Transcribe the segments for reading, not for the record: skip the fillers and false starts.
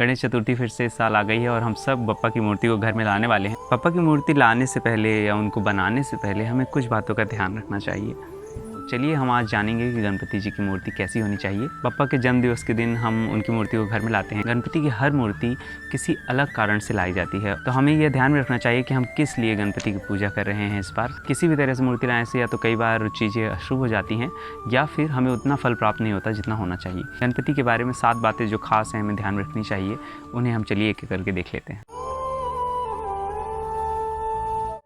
गणेश चतुर्थी फिर से इस साल आ गई है और हम सब बप्पा की मूर्ति को घर में लाने वाले हैं। बप्पा की मूर्ति लाने से पहले या उनको बनाने से पहले हमें कुछ बातों का ध्यान रखना चाहिए। चलिए हम आज जानेंगे कि गणपति जी की मूर्ति कैसी होनी चाहिए। बप्पा के जन्मदिवस के दिन हम उनकी मूर्ति को घर में लाते हैं। गणपति की हर मूर्ति किसी अलग कारण से लाई जाती है, तो हमें यह ध्यान में रखना चाहिए कि हम किस लिए गणपति की पूजा कर रहे हैं। इस बार किसी भी तरह से मूर्ति लाने से या तो कई बार चीज़ें अशुभ हो जाती हैं या फिर हमें उतना फल प्राप्त नहीं होता जितना होना चाहिए। गणपति के बारे में 7 बातें जो खास हैं हमें ध्यान में रखनी चाहिए, उन्हें हम चलिए एक एक करके देख लेते हैं।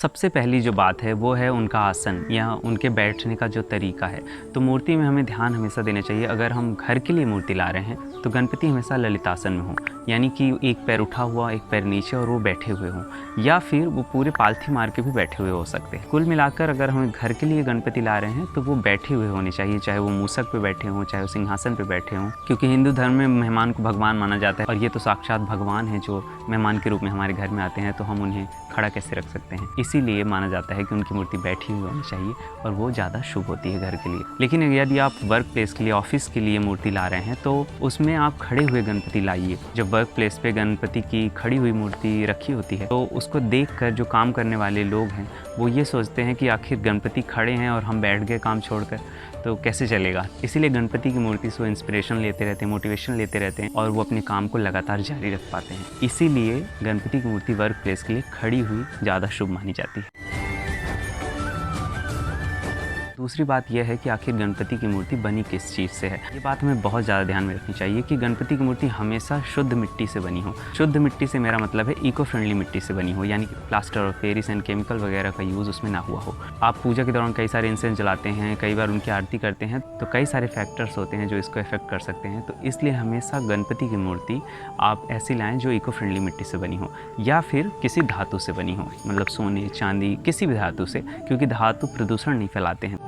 सबसे पहली जो बात है वो है उनका आसन या उनके बैठने का जो तरीका है। तो मूर्ति में हमें ध्यान हमेशा देना चाहिए। अगर हम घर के लिए मूर्ति ला रहे हैं तो गणपति हमेशा ललितासन में हो, यानी कि एक पैर उठा हुआ एक पैर नीचे और वो बैठे हुए हों, या फिर वो पूरे पालथी मार के भी बैठे हुए हो सकते हैं। कुल मिलाकर अगर हमें घर के लिए गणपति ला रहे हैं तो वो बैठे हुए होने चाहिए, चाहे वो मूसक पे बैठे हों चाहे वो सिंहासन पे बैठे हों, क्योंकि हिंदू धर्म में मेहमान को भगवान माना जाता है और ये तो साक्षात भगवान है जो मेहमान के रूप में हमारे घर में आते हैं, तो हम उन्हें खड़ा कैसे रख सकते हैं। इसीलिए माना जाता है कि उनकी मूर्ति बैठी हुई होनी चाहिए और वो ज़्यादा शुभ होती है घर के लिए। लेकिन यदि आप वर्क प्लेस के लिए ऑफिस के लिए मूर्ति ला रहे हैं तो उसमें आप खड़े हुए गणपति लाइए। जब वर्क प्लेस पे गणपति की खड़ी हुई मूर्ति रखी होती है तो उसको देखकर जो काम करने वाले लोग हैं वो ये सोचते हैं कि आखिर गणपति खड़े हैं और हम बैठ गए काम छोड़कर, तो कैसे चलेगा। इसीलिए गणपति की मूर्ति से वो इंस्पिरेशन लेते रहते हैं, मोटिवेशन लेते रहते हैं और वो अपने काम को लगातार जारी रख पाते हैं। इसीलिए गणपति की मूर्ति वर्क प्लेस के लिए खड़ी हुई ज़्यादा शुभ मानी जाती है। दूसरी बात यह है कि आखिर गणपति की मूर्ति बनी किस चीज़ से है। ये बात हमें बहुत ज़्यादा ध्यान में रखनी चाहिए कि गणपति की मूर्ति हमेशा शुद्ध मिट्टी से बनी हो। शुद्ध मिट्टी से मेरा मतलब है इको फ्रेंडली मिट्टी से बनी हो, यानी कि प्लास्टर और पेरिस एंड केमिकल वगैरह का यूज़ उसमें ना हुआ हो। आप पूजा के दौरान कई सारे इंसेंस जलाते हैं, कई बार उनकी आरती करते हैं, तो कई सारे फैक्टर्स होते हैं जो इसको इफेक्ट कर सकते हैं। तो इसलिए हमेशा गणपति की मूर्ति आप ऐसी लाएँ जो इको फ्रेंडली मिट्टी से बनी हो या फिर किसी धातु से बनी हो, मतलब सोने चांदी किसी भी धातु से, क्योंकि धातु प्रदूषण नहीं फैलाते हैं।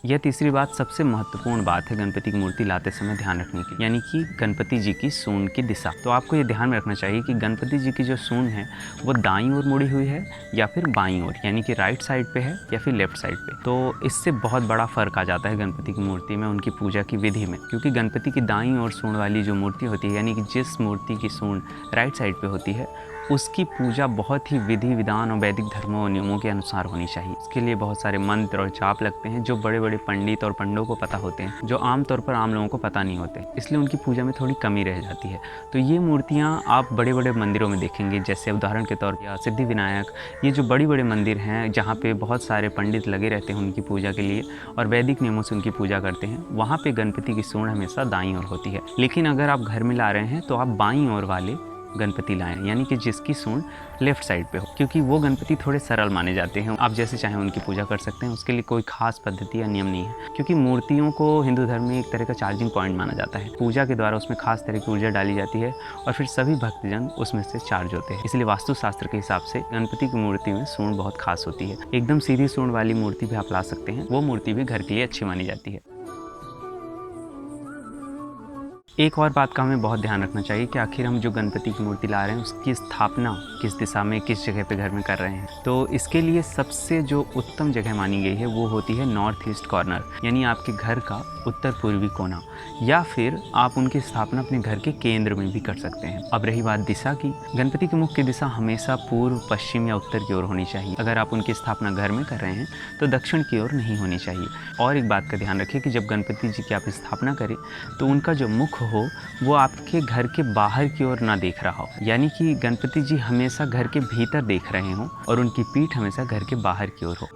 यह तीसरी बात सबसे महत्वपूर्ण बात है गणपति की मूर्ति लाते समय ध्यान रखने की, यानी कि गणपति जी की सूंड की दिशा। तो आपको ये ध्यान में रखना चाहिए कि गणपति जी की जो सूंड है वो दाईं ओर मुड़ी हुई है या फिर बाईं ओर, यानी कि राइट साइड पे है या फिर लेफ्ट साइड पे। तो इससे बहुत बड़ा फर्क आ जाता है गणपति की मूर्ति में, उनकी पूजा की विधि में। क्योंकि गणपति की दाईं ओर सूंड वाली जो मूर्ति होती है, यानी कि जिस मूर्ति की सूंड राइट साइड पे होती है, उसकी पूजा बहुत ही विधि विधान और वैदिक धर्मों और नियमों के अनुसार होनी चाहिए। इसके लिए बहुत सारे मंत्र और जाप लगते हैं जो बड़े बड़े पंडित और पंडों को पता होते हैं, जो आमतौर पर आम लोगों को पता नहीं होते, इसलिए उनकी पूजा में थोड़ी कमी रह जाती है। तो ये मूर्तियाँ आप बड़े बड़े मंदिरों में देखेंगे, जैसे उदाहरण के तौर पर सिद्धि विनायक, ये जो बड़े बड़े मंदिर हैं जहाँ पे बहुत सारे पंडित लगे रहते हैं उनकी पूजा के लिए और वैदिक नियमों से उनकी पूजा करते हैं, वहाँ पे गणपति की सूंड हमेशा दाईं ओर होती है। लेकिन अगर आप घर में ला रहे हैं तो आप बाईं ओर वाले गणपति लाएं, यानी कि जिसकी सूंड लेफ्ट साइड पे हो, क्योंकि वो गणपति थोड़े सरल माने जाते हैं। आप जैसे चाहें उनकी पूजा कर सकते हैं, उसके लिए कोई खास पद्धति या नियम नहीं है। क्योंकि मूर्तियों को हिंदू धर्म में एक तरह का चार्जिंग पॉइंट माना जाता है। पूजा के द्वारा उसमें खास तरह की ऊर्जा डाली जाती है और फिर सभी भक्तजन उसमें से चार्ज होते हैं। इसलिए वास्तुशास्त्र के हिसाब से गणपति की मूर्ति में सूंड बहुत खास होती है। एकदम सीधी सूंड वाली मूर्ति भी आप ला सकते हैं, वो मूर्ति भी घर के लिए अच्छी मानी जाती है। एक और बात का हमें बहुत ध्यान रखना चाहिए कि आखिर हम जो गणपति की मूर्ति ला रहे हैं उसकी स्थापना किस दिशा में, किस जगह पे घर में कर रहे हैं। तो इसके लिए सबसे जो उत्तम जगह मानी गई है वो होती है नॉर्थ ईस्ट कॉर्नर, यानी आपके घर का उत्तर पूर्वी कोना, या फिर आप उनकी स्थापना अपने घर के केंद्र में भी कर सकते हैं। अब रही बात दिशा की, गणपति की मुख्य दिशा हमेशा पूर्व, पश्चिम या उत्तर की ओर होनी चाहिए। अगर आप उनकी स्थापना घर में कर रहे हैं तो दक्षिण की ओर नहीं होनी चाहिए। और एक बात का ध्यान रखिए कि जब गणपति जी की आप स्थापना करें तो उनका जो मुख हो वो आपके घर के बाहर की ओर ना देख रहा हो, यानी कि गणपति जी हमेशा घर के भीतर देख रहे हों और उनकी पीठ हमेशा घर के बाहर की ओर हो।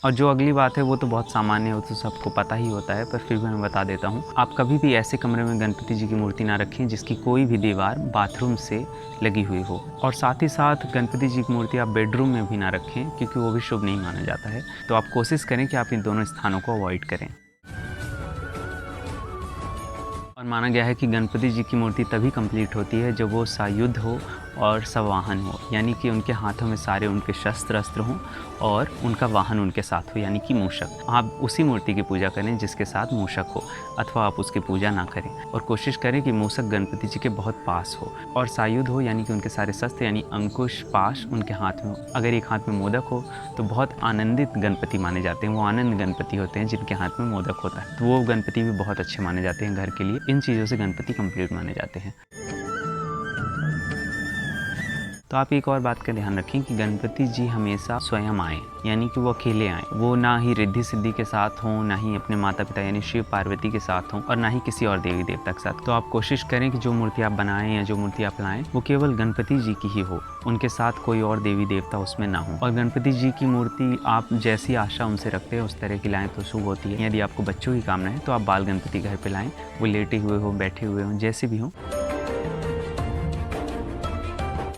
और जो अगली बात है वो तो बहुत सामान्य हो, तो सबको पता ही होता है, पर फिर भी मैं बता देता हूँ। आप कभी भी ऐसे कमरे में गणपति जी की मूर्ति ना रखें जिसकी कोई भी दीवार बाथरूम से लगी हुई हो, और साथ ही साथ गणपति जी की मूर्ति आप बेडरूम में भी ना रखें, क्योंकि वो भी शुभ नहीं माना जाता है। तो आप कोशिश करें कि आप इन दोनों स्थानों को अवॉइड करें। और माना गया है कि गणपति जी की मूर्ति तभी कंप्लीट होती है जब वो सायुध हो और सवाहन हो, यानी कि उनके हाथों में सारे उनके शस्त्र अस्त्र हों और उनका वाहन उनके साथ हो, यानी कि मूषक। आप उसी मूर्ति की पूजा करें जिसके साथ मूषक हो, अथवा आप उसकी पूजा ना करें। और कोशिश करें कि मूषक गणपति जी के बहुत पास हो और सायुध हो, यानी कि उनके सारे शस्त्र यानी अंकुश पाश उनके हाथ में हो। अगर एक हाथ में मोदक हो तो बहुत आनंदित गणपति माने जाते हैं, वो आनंद गणपति होते हैं जिनके हाथ में मोदक होता है, तो वो गणपति भी बहुत अच्छे माने जाते हैं घर के लिए। इन चीज़ों से गणपति कंप्लीट माने जाते हैं। तो आप एक और बात का ध्यान रखें कि गणपति जी हमेशा स्वयं आए, यानी कि वो अकेले आए। वो ना ही रिद्धि सिद्धि के साथ हों, ना ही अपने माता पिता यानी शिव पार्वती के साथ हों, और ना ही किसी और देवी देवता के साथ। तो आप कोशिश करें कि जो मूर्ति आप बनाएं या जो मूर्ति आप लाएं वो केवल गणपति जी की ही हो, उनके साथ कोई और देवी देवता उसमें ना हो। और गणपति जी की मूर्ति आप जैसी आशा उनसे रखते हैं उस तरह की लाएँ तो शुभ होती है। यदि आपको बच्चों की कामना है तो आप बाल गणपति घर पर लाएँ, वो लेटे हुए हो, बैठे हुए हों, जैसे भी हों।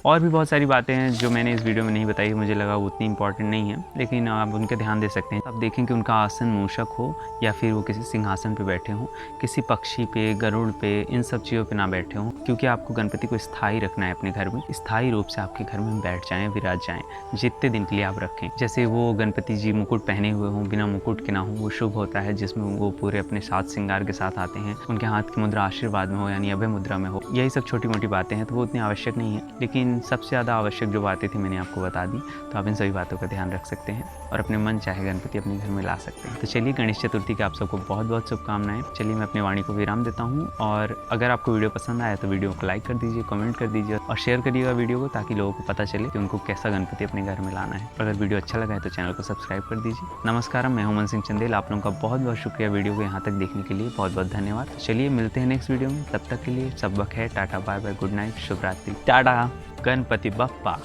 और भी बहुत सारी बातें हैं जो मैंने इस वीडियो में नहीं बताई, मुझे लगा वो उतनी इंपॉर्टेंट नहीं है, लेकिन आप उनके ध्यान दे सकते हैं। आप देखें कि उनका आसन मूषक हो या फिर वो किसी सिंहासन पे बैठे हों, किसी पक्षी पे, गरुड़ पे, इन सब चीज़ों पे ना बैठे हों, क्योंकि आपको गणपति को स्थायी रखना है अपने घर में। स्थायी रूप से आपके घर में बैठ जाएँ, विराज जाएँ, जितने दिन के लिए आप रखें। जैसे वो गणपति जी मुकुट पहने हुए हों, बिना मुकुट के ना हो, वो शुभ होता है, जिसमें वो पूरे अपने साज श्रृंगार के साथ आते हैं। उनके हाथ की मुद्रा आशीर्वाद में हो, यानी अभय मुद्रा में हो। यही सब छोटी मोटी बातें हैं, तो वो उतनी आवश्यक नहीं है, लेकिन सबसे ज़्यादा आवश्यक जो बातें थी मैंने आपको बता दी। तो आप इन सभी बातों का ध्यान रख सकते हैं और अपने मन चाहे गणपति अपने घर में ला सकते हैं। तो चलिए, गणेश चतुर्थी की आप सबको बहुत बहुत शुभकामनाएं। चलिए, मैं अपनी वाणी को विराम देता हूँ, और अगर आपको वीडियो पसंद आया तो वीडियो को लाइक कर दीजिए, कमेंट कर दीजिए और शेयर करिएगा वीडियो को, ताकि लोगों को पता चले कि उनको कैसा गणपति अपने घर में लाना है। अगर वीडियो अच्छा लगा है तो चैनल को सब्सक्राइब कर दीजिए। नमस्कार, मैं हूं मन सिंह चंदेल। आप लोगों का बहुत बहुत शुक्रिया वीडियो को यहाँ तक देखने के लिए, बहुत बहुत धन्यवाद। चलिए, मिलते हैं नेक्स्ट वीडियो में, तब तक के लिए सब बखैर, tata, bye bye, good night, शुभ रात्रि, टाटा। गणपति बप्पा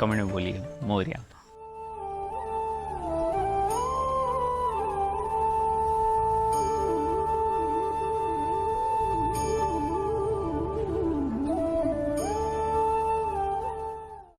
कमेंट में बोलिए मोरिया।